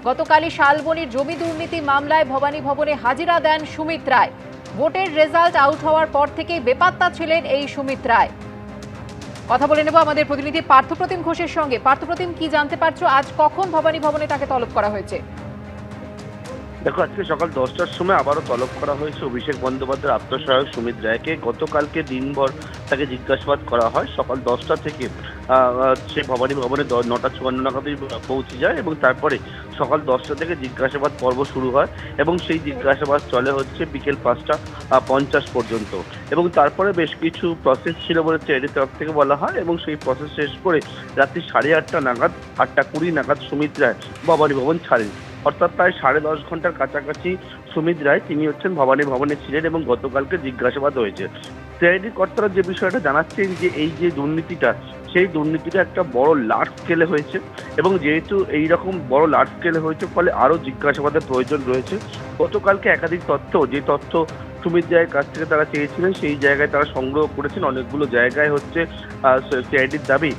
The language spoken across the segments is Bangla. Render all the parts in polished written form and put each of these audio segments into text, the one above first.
গতকালই শালবনির জমি দুর্নীতি মামলায় ভবানী ভবনে হাজিরা দেন সুমিত রায়। ভোটের রেজাল্ট আউট হওয়ার পর থেকেই বেপাত্তা ছিলেন এই সুমিত রায়। কথা বলে নেব আমাদের প্রতিনিধি পার্থপ্রতিম ঘোষের সঙ্গে। পার্থপ্রতিম, কি জানতে পারছো, আজ কখন ভবানী ভবনে তাকে তলব করা হয়েছে? দেখো, আজকে সকাল 10টার সময় আবারও তলব করা হয়েছে অভিষেক বন্দ্যোপাধ্যায়ের আত্মসহায়ক সুমিত রায়কে। গতকালকে দিনভর তাকে জিজ্ঞাসাবাদ করা হয়। সকাল 10টা থেকে সে ভবানী ভবনে 9:54 নাগাদই পৌঁছে যায় এবং তারপরে সকাল 10টা থেকে জিজ্ঞাসাবাদ পর্ব শুরু হয় এবং সেই জিজ্ঞাসাবাদ চলে হচ্ছে বিকেল 5:50 পর্যন্ত। এবং তারপরে বেশ কিছু প্রসেস ছিল বলে সিআইডির তরফ থেকে বলা হয় এবং সেই প্রসেস শেষ করে রাত্রি 8:30 নাগাদ 8:20 নাগাদ সুমিত রায় ভবানী ভবন ছাড়েন। অর্থাৎ প্রায় 10.5 ঘন্টার কাছাকাছি সুমিত রায় তিনি হচ্ছেন ভবানী ভবনে ছিলেন এবং গতকালকে জিজ্ঞাসাবাদ হয়েছে। সিআইডি কর্তারা যে বিষয়টা জানাচ্ছেন যে এই যে দুর্নীতিটা, সেই দুর্নীতিটা একটা বড় লার্জ স্কেলে হয়েছে এবং যেহেতু এইরকম বড় লার্জ স্কেলে হয়েছে ফলে আরও জিজ্ঞাসাবাদের প্রয়োজন রয়েছে। গতকালকে একাধিক যে তথ্য সুমিত রায়ের কাছ থেকে তারা চেয়েছিলেন সেই জায়গায় তারা সংগ্রহ করেছেন। অনেকগুলো জায়গায় হচ্ছে সিআইডির দাবি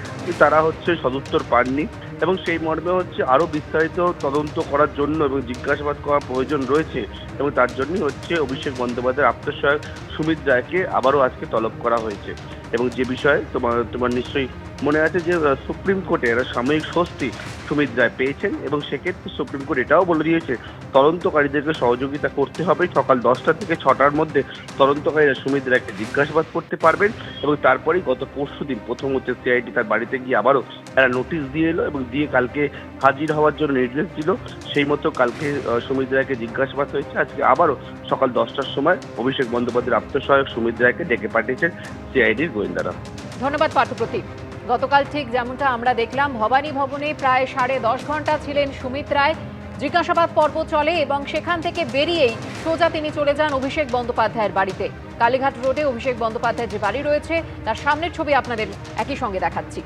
তারা হচ্ছে সদুত্তর পাননি এবং সেই মর্মে হচ্ছে আরও বিস্তারিত তদন্ত করার জন্য এবং জিজ্ঞাসাবাদ করার প্রয়োজন রয়েছে এবং তার জন্যই হচ্ছে অভিষেক বন্দ্যোপাধ্যায়ের আত্মসহায়ক সুমিত রায়কে আবারও আজকে তলব করা হয়েছে। এবং যে বিষয়ে তোমার নিশ্চয়ই মনে আছে যে সুপ্রিম কোর্টে একটা সাময়িক স্বস্তি সুমিত রায় পেয়েছেন এবং সেক্ষেত্রে সুপ্রিম কোর্ট এটাও বলে দিয়েছে তদন্তকারীদেরকে সহযোগিতা করতে হবে। সকাল 10টা থেকে 6টার মধ্যে তদন্তকারীরা সুমিত রায়কে জিজ্ঞাসাবাদ করতে পারবেন এবং তারপরেই গত পরশুদিন প্রথম হচ্ছে সিআইডি তার বাড়িতে গিয়ে আবারও একটা নোটিশ দিয়ে এলো এবং দিয়ে কালকে হাজির হওয়ার জন্য নির্দেশ দিল। সেই মতো কালকে সুমিত রায়কে জিজ্ঞাসাবাদ হয়েছে। আজকে আবারও সকাল 10টার সময় অভিষেক বন্দ্যোপাধ্যায়ের আত্মসহায়ক সুমিত রায়কে ডেকে পাঠিয়েছেন সিআইডির গোয়েন্দারা। ধন্যবাদ পার্থপ্রতিম। গতকাল ঠিক যেমনটা আমরা দেখলাম, ভবানী ভবনে প্রায় 10.5 ঘন্টা ছিলেন সুমিত রায়। জিজ্ঞাসাবাদ পর্ব চলে এবং সেখান থেকে বেরিয়েই সোজা তিনি চলে যান অভিষেক বন্দ্যোপাধ্যায়ের বাড়িতে। কালীঘাট রোডে অভিষেক বন্দ্যোপাধ্যায়ের যে বাড়ি রয়েছে তার সামনের ছবি আপনাদের একই সঙ্গে দেখাচ্ছি।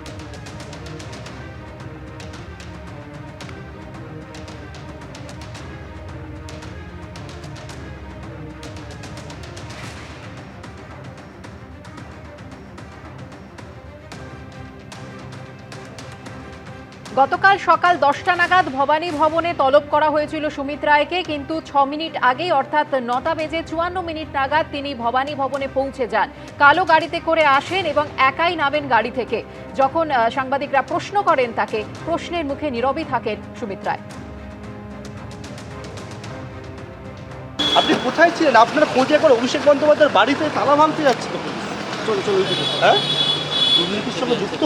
গতকাল সকাল 10টা নাগাদ ভবানী ভবনে তলব করা হয়েছিল সুমিত রায়কে, কিন্তু 6 মিনিট আগেই অর্থাৎ 9:54 নাগাদ তিনি ভবানী ভবনে পৌঁছে যান। কালো গাড়িতে করে আসেন এবং একাই নামেন গাড়ি থেকে। যখন সাংবাদিকরা প্রশ্ন করেন তাকে, প্রশ্নের মুখে নীরবই থাকেন সুমিত রায়। আপনি কোথায় ছিলেন? আপনারা খোঁজে করে অভিষেক বন্দ্যোপাধ্যায়ের বাড়িতে তালা ভাঙতে যাচ্ছে তো পুলিশ। হ্যাঁ, দুর্নীতির সঙ্গে যুক্ত।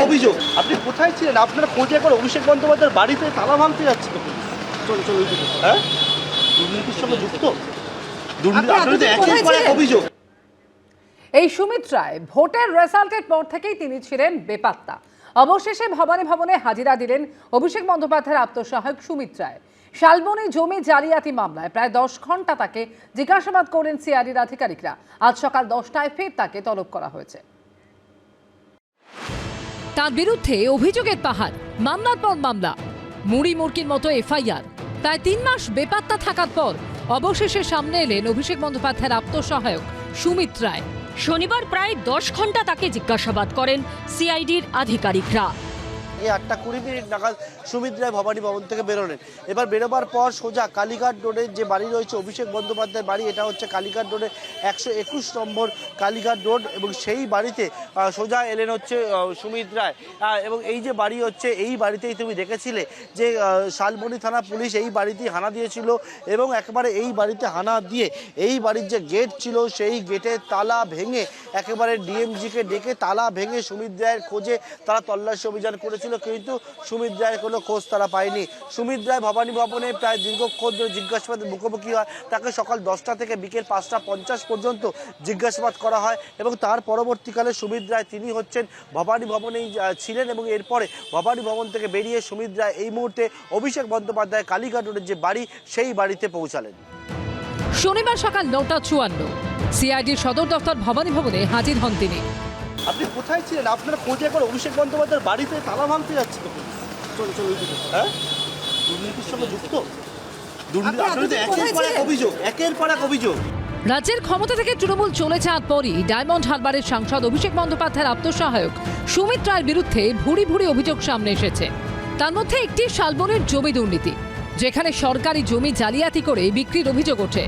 অভিযোগ, আপনি কোথায় ছিলেন? আপনারা খোঁজে করে অভিষেক বন্দ্যোপাধ্যায়ের বাড়িতে তালা ভাঙতে যাচ্ছে তো পুলিশ। হ্যাঁ, দুর্নীতির সঙ্গে যুক্ত। অভিযোগ। এই সুমিত রায় ভোটের রেজাল্টের পর থেকেই তিনি ছিলেন বেপাত্তা। অবশেষে ভবানী ভবনে হাজিরা দিলেন অভিষেক বন্দ্যোপাধ্যায়ের আত্মসহায়ক সুমিত রায়। শালবনী জমি জালিয়াতি মামলায় প্রায় 10 ঘন্টা তাকে জিজ্ঞাসাবাদ করেন সিআইডির আধিকারিকরা। আজ সকাল 10টায় ফের তাকে তলব করা হয়েছে। তার বিরুদ্ধে অভিযোগের পাহাড়, মামলার পর মামলা, মুড়ি মুরগির মতো এফআইআর। প্রায় 3 মাস বেপাত্তা থাকার পর অবশেষে সামনে এলেন অভিষেক বন্দ্যোপাধ্যায়ের আত্মসহায়ক সুমিত রায়। শনিবার প্রায় 10 ঘন্টা তাকে জিজ্ঞাসাবাদ করেন সিআইডির আধিকারিকরা। এই 8:20 নাগাদ সুমিত রায় ভবানী ভবন থেকে বেরোলেন। এবার বেরোবার পর সোজা কালীঘাট রোডের যে বাড়ি রয়েছে অভিষেক বন্দ্যোপাধ্যায়ের বাড়ি, এটা হচ্ছে কালীঘাট রোডের 121 নম্বর কালীঘাট রোড এবং সেই বাড়িতে সোজা এলেন হচ্ছে সুমিত রায়। এবং এই যে বাড়ি হচ্ছে এই বাড়িতেই তুমি দেখেছিলে যে শালবনী থানা পুলিশ এই বাড়িতেই হানা দিয়েছিল এবং একেবারে এই বাড়িতে হানা দিয়ে এই বাড়ির যে গেট ছিল সেই গেটের তালা ভেঙে একেবারে ডিএমজিকে ডেকে তালা ভেঙে সুমিত রায়ের খোঁজে তারা তল্লাশি অভিযান করেছিল, কিন্তু সুমিত রায়ের কোনো খোঁজ তারা পায়নি। সুমিত রায় ভবানী ভবনে প্রায় দীর্ঘক্ষণ ধরে জিজ্ঞাসাবাদের মুখোমুখি হয়। তাকে সকাল 10টা থেকে বিকেল 5:50 পর্যন্ত জিজ্ঞাসাবাদ করা হয় এবং তার পরবর্তীকালে সুমিত রায় তিনি হচ্ছেন ভবানী ভবনেই ছিলেন এবং এরপরে ভবানী ভবন থেকে বেরিয়ে সুমিত রায় এই মুহূর্তে অভিষেক বন্দ্যোপাধ্যায় কালীঘাট রোডের যে বাড়ি সেই বাড়িতে পৌঁছালেন। শনিবার সকাল 9:54 সিআইডির সদর দপ্তর ভবানী ভবনে হাজির হন তিনি। আপনি কোথায় ছিলেন? আপনারা খোঁজে করে অভিষেক বন্দ্যোপাধ্যায়ের বাড়িতে তালা ভাঙতে যাচ্ছে তো পুলিশ। হ্যাঁ, দুর্নীতির সঙ্গে যুক্ত। একের পর এক অভিযোগ। রাজ্যের ক্ষমতা থেকে তৃণমূল চলে যাওয়ার পরই ডায়মন্ড হারবারের সাংসদ অভিষেক বন্দ্যোপাধ্যায়ের আত্মসহায়ক সুমিত রায়ের বিরুদ্ধে ভুরি ভুরি অভিযোগ সামনে এসেছে। তার মধ্যে একটি শালবনের জমি দুর্নীতি, যেখানে সরকারি জমি জালিয়াতি করে বিক্রির অভিযোগ ওঠে।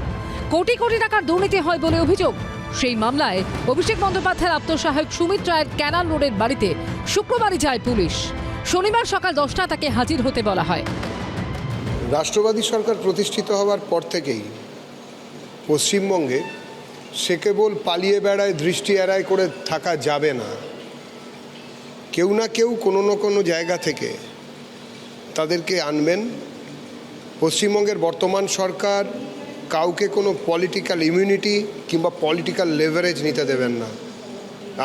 কোটি কোটি টাকার দুর্নীতি হয় বলে অভিযোগ। সেই মামলায় অভিষেক বন্দ্যোপাধ্যায়ের আপ্তসহায়ক সুমিত রায়ের ক্যানাল রোডের বাড়িতে শুক্রবারই যায় পুলিশ। শনিবার সকাল 10টা তাকে হাজির হতে বলা হয়। রাষ্ট্রবাদী সরকার প্রতিষ্ঠিত হওয়ার পর থেকেই পশ্চিমবঙ্গে সে কেবল পালিয়ে বেড়ায়, দৃষ্টি এড়ায় করে থাকা যাবে না। কেউ না কেউ কোনো না কোনো জায়গা থেকে তাদেরকে আনবেন। পশ্চিমবঙ্গের বর্তমান সরকার কাউকে কোনো পলিটিক্যাল ইমিউনিটি কিংবা পলিটিক্যাল লেভারেজ নিতে দেবেন না।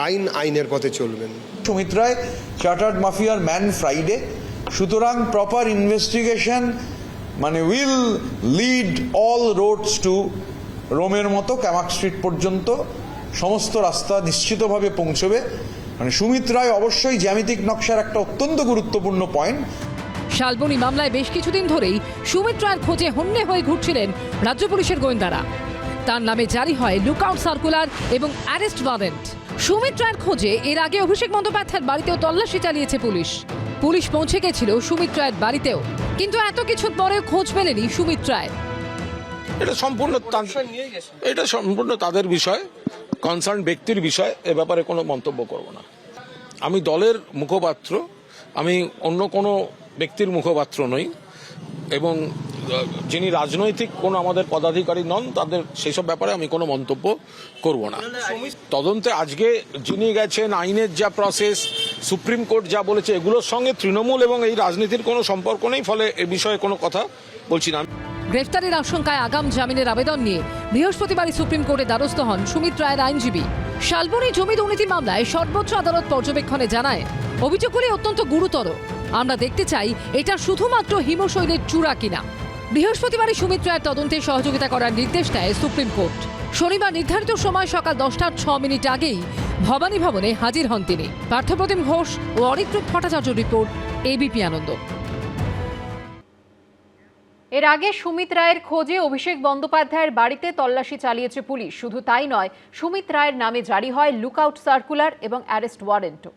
আইন আইনের পথে চলবেন। সুমিত রায় চার্টার্ড মাফিয়ার ম্যান ফ্রাইডে, সুতরাং প্রপার ইনভেস্টিগেশন মানে will lead all roads to রোমের মতো ক্যামাক স্ট্রিট পর্যন্ত সমস্ত রাস্তা নিশ্চিতভাবে পৌঁছবে। মানে সুমিত রায় অবশ্যই জ্যামিতিক নকশার একটা অত্যন্ত গুরুত্বপূর্ণ পয়েন্ট। শালবনী মামলায় বেশ কিছুদিন ধরেই সুমিত রায়ের খোঁজে হন্যে হয়ে ঘুরছিলেন রাজ্য পুলিশের গোয়েন্দারা। তার নামে জারি হয় লুকআউট সার্কুলার এবং অ্যারেস্ট ওয়ারেন্ট। সুমিত রায়ের খোঁজে এর আগে অভিষেক বন্দ্যোপাধ্যায়ের বাড়িতেও তল্লাশি চালিয়েছে পুলিশ। পুলিশ পৌঁছে গেছিল সুমিত রায়ের বাড়িতেও, কিন্তু এত কিছুর পরেও খোঁজ মেলেনি সুমিত রায়। এটা সম্পূর্ণ তাদের বিষয়, কনসার্ন ব্যক্তির বিষয়। এ ব্যাপারে কোনো মন্তব্য করব না। আমি দলের মুখপাত্র, আমি অন্য কোনো ব্যক্তির মুখপাত্র নই, এবং যিনি রাজনৈতিক কোনো আমাদের পদাধিকারী নন, তাদের সেসব ব্যাপারে আমি কোনো মন্তব্য করব না। তদন্তে আজকে যিনি গেছেন, আইনের যা প্রসেস, সুপ্রিম কোর্ট যা বলেছে, এগুলোর সঙ্গে তৃণমূল এবং এই রাজনীতির কোনো সম্পর্ক নেই, ফলে এ বিষয়ে কোনো কথা বলছি না। গ্রেফতারের আশঙ্কায় আগাম জামিনের আবেদন নিয়ে বৃহস্পতিবারই সুপ্রিম কোর্টে দ্বারস্থ হন সুমিত রায়ের আইনজীবী। শালবনী জমি দুর্নীতি মামলায় সর্বোচ্চ আদালত পর্যবেক্ষণে জানায়, অভিযোগগুলি অত্যন্ত গুরুতর। আমরা দেখতে চাই এটা শুধুমাত্র হিমশৈলের চূড়া কিনা। বৃহস্পতিবারই সুমিত রায়ের তদন্তে সহযোগিতা করার নির্দেশ দেয় সুপ্রিম কোর্ট। শনিবার নির্ধারিত সময় সকাল 10টার 6 মিনিট আগেই ভবানী ভবনে হাজির হন তিনি। পার্থপ্রতিম ঘোষ ও অরিত্রুপ ভট্টাচার্য রিপোর্ট, এবিপি আনন্দ। এর আগে সুমিত রায়ের খোঁজে অভিষেক বন্দ্যোপাধ্যায়ের বাড়িতে তল্লাশি চালিয়েছে পুলিশ। শুধু তাই নয়, সুমিত রায়ের নামে জারি হয় লুকআউট সার্কুলার এবং অ্যারেস্ট ওয়ারেন্টও।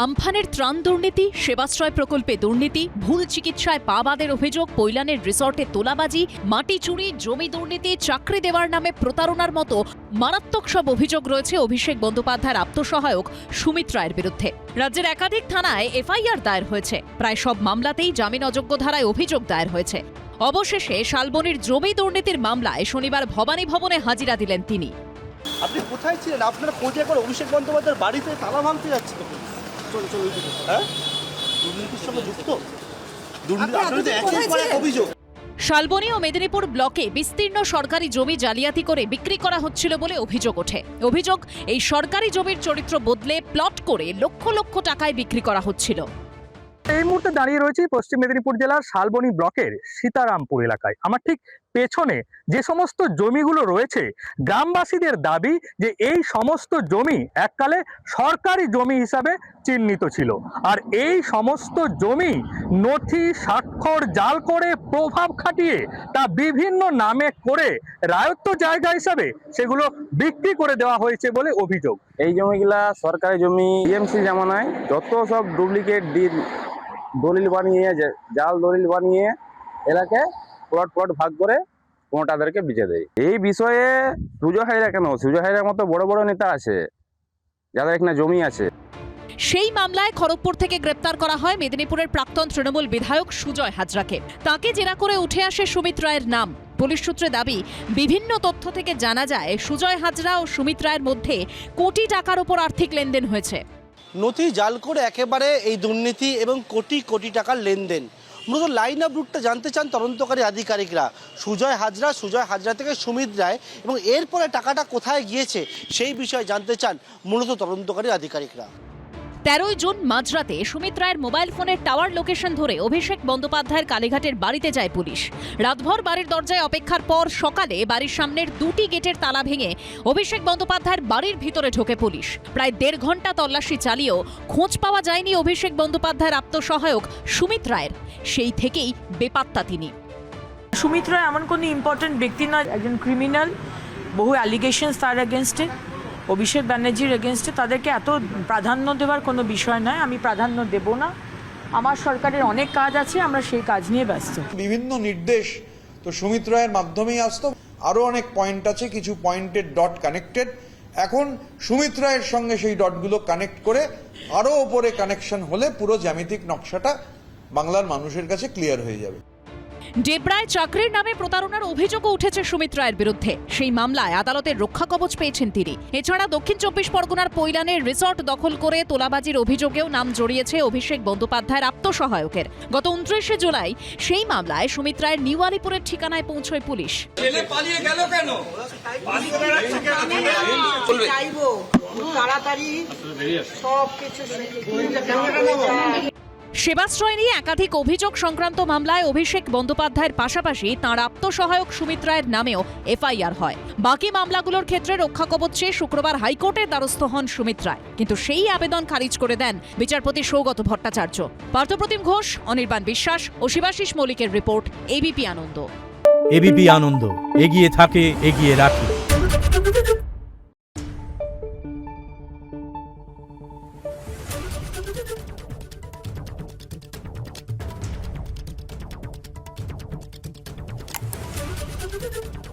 আমফানের ত্রাণ দুর্নীতি, সেবাশ্রয় প্রকল্পে দুর্নীতি, ভুল চিকিৎসায় পা বাদের অভিযোগ, পৈলানের রিসর্টে তোলাবাজি, মাটি চুরি, জমি দুর্নীতি, চাকরি দেওয়ার নামে প্রতারণার মতো মারাত্মক সব অভিযোগ রয়েছে অভিষেক বন্দ্যোপাধ্যায়ের আপ্তসহায়ক সুমিত রায়ের বিরুদ্ধে। রাজ্যের একাধিক থানায় এফআইআর দায়ের হয়েছে। প্রায় সব মামলাতেই জামিন অযোগ্য ধারায় অভিযোগ দায়ের হয়েছে। অবশেষে শালবনীর জমি দুর্নীতির মামলায় শনিবার ভবানী ভবনে হাজিরা দিলেন তিনি। আপনি কোথায় ছিলেন? আপনারা খোঁজে একবার অভিষেক বন্দ্যোপাধ্যায়ের বাড়িতে তালা ভাঙতে যাচ্ছে তো পুলিশ। হ্যাঁ, দুর্নীতির সঙ্গে যুক্ত, অভিযোগ। শালবনী ও মেদিনীপুর ব্লকে বিস্তীর্ণ সরকারি জমি জালিয়াতি করে বিক্রি করা হচ্ছিল বলে অভিযোগ ওঠে। অভিযোগ, এই সরকারি জমির চরিত্র বদলে প্লট করে লক্ষ লক্ষ টাকায় বিক্রি করা হচ্ছিল। এই মুহূর্তে দাঁড়িয়ে রয়েছি পশ্চিম মেদিনীপুর জেলার শালবনী ব্লকের সীতারামপুর এলাকায়। আমার ঠিক পেছনে যে সমস্ত জমিগুলো রয়েছে, গ্রামবাসীদের দাবি যে এই সমস্ত জমি এককালে সরকারি জমি হিসাবে চিহ্নিত ছিল, আর এই সমস্ত জমি নথি স্বাক্ষর জাল করে, প্রভাব খাটিয়ে তা বিভিন্ন নামে করে রায়ত্ব জায়গা হিসাবে সেগুলো বিক্রি করে দেওয়া হয়েছে বলে অভিযোগ। এই জমিগুলা সরকারি জমি, টিএমসি জামানায় যত সব ডুপ্লিকেট দলিল বানিয়ে, জাল দলিল বানিয়ে এলাকায় প্লট ভাগ করে কোনোটাদেরকে বেচে দেয়। এই বিষয়ে সুজয় হাজরা কেন, সুজয় হাজরার মতো বড় বড় নেতা আছে যাদের এখানে জমি আছে। সেই মামলায় খড়গপুর থেকে গ্রেপ্তার করা হয় মেদিনীপুরের প্রাক্তন তৃণমূল বিধায়ক সুজয় হাজরাকে। তাকে জেরা করে উঠে আসে সুমিত রায়ের নাম। পুলিশ সূত্রে দাবি, বিভিন্ন তথ্য থেকে জানা যায় সুজয় হাজরা ও সুমিত রায়ের মধ্যে কোটি টাকার উপর আর্থিক লেনদেন হয়েছে। নথি জাল করে একেবারে এই দুর্নীতি এবং কোটি কোটি টাকার লেনদেন। মূলত লাইন অফ রুটটা জানতে চান তদন্তকারী আধিকারিকরা। সুজয় হাজরা থেকে সুমিত রায়, এবং এরপরে টাকাটা কোথায় গিয়েছে সেই বিষয়ে জানতে চান মূলত তদন্তকারী আধিকারিকরা। 13 জুন মাঝরাতে সুমিত রায়ের মোবাইল ফোনের টাওয়ার লোকেশন ধরে অভিষেক বন্দ্যোপাধ্যায়ের কালীঘাটের বাড়িতে যায় পুলিশ। রাতভর বাড়ির দরজায় অপেক্ষার পর সকালে বাড়ির সামনের 2টি গেটের তালা ভেঙে অভিষেক বন্দ্যোপাধ্যায়ের বাড়ির ভিতরে ঢোকে পুলিশ। প্রায় 1.5 ঘন্টা তল্লাশি চালিয়েও খোঁজ পাওয়া যায়নি অভিষেক বন্দ্যোপাধ্যায়ের আপ্তসহায়ক সুমিত রায়ের। সেই থেকেই বেপাত্তা তিনি। সুমিত রায় এমন কোনো ইম্পর্টেন্ট ব্যক্তি নয়, একজন ক্রিমিনাল, বহু অ্যালিগেশনস তার এগেনস্টে। অভিষেক ব্যানার্জির এগেনস্টে তাদেরকে এত প্রাধান্য দেওয়ার কোনো বিষয় নয়, আমি প্রাধান্য দেব না। আমার সরকারের অনেক কাজ আছে, আমরা সেই কাজ নিয়ে ব্যস্ত। বিভিন্ন নির্দেশ তো সুমিত রায়ের মাধ্যমেই আসতো, আরও অনেক পয়েন্ট আছে, কিছু পয়েন্টের ডট কানেক্টেড। এখন সুমিত রায়ের সঙ্গে সেই ডটগুলো কানেক্ট করে আরও ওপরে কানেকশন হলে পুরো জ্যামিতিক নকশাটা বাংলার মানুষের কাছে ক্লিয়ার হয়ে যাবে। ডেবরায় চাকরির নামে প্রতারণার অভিযোগও উঠেছে সুমিত রায়ের বিরুদ্ধে। সেই মামলায় আদালতের রক্ষা কবচ পেয়েছেন তিনি। এছাড়া দক্ষিণ 24 পরগনার পৈলানের রিসর্ট দখল করে তোলাবাজির অভিযোগেও নাম জড়িয়েছে অভিষেক বন্দ্যোপাধ্যায়ের আত্মসহায়কের। গত 29শে জুলাই সেই মামলায় সুমিত রায়ের নিউ আলিপুরের ঠিকানায় পৌঁছয় পুলিশ। সেবাশ্রয় নিয়ে একাধিক অভিযোগ সংক্রান্ত মামলায় অভিষেক বন্দ্যোপাধ্যায়ের পাশাপাশি তাঁর আত্মসহায়ক সুমিত রায়ের নামেও এফআইআর হয়। বাকি মামলাগুলোর ক্ষেত্রে রক্ষা কবচ চেয়ে শুক্রবার হাইকোর্টের দ্বারস্থ হন সুমিত রায়, কিন্তু সেই আবেদন খারিজ করে দেন বিচারপতি সৌগত ভট্টাচার্য। পার্থপ্রতিম ঘোষ, অনির্বাণ বিশ্বাস ও শিবাশিস মৌলিকের রিপোর্ট, এবিপি আনন্দ। এবিপি আনন্দ, এগিয়ে থাকে, এগিয়ে রাখে। Thank you.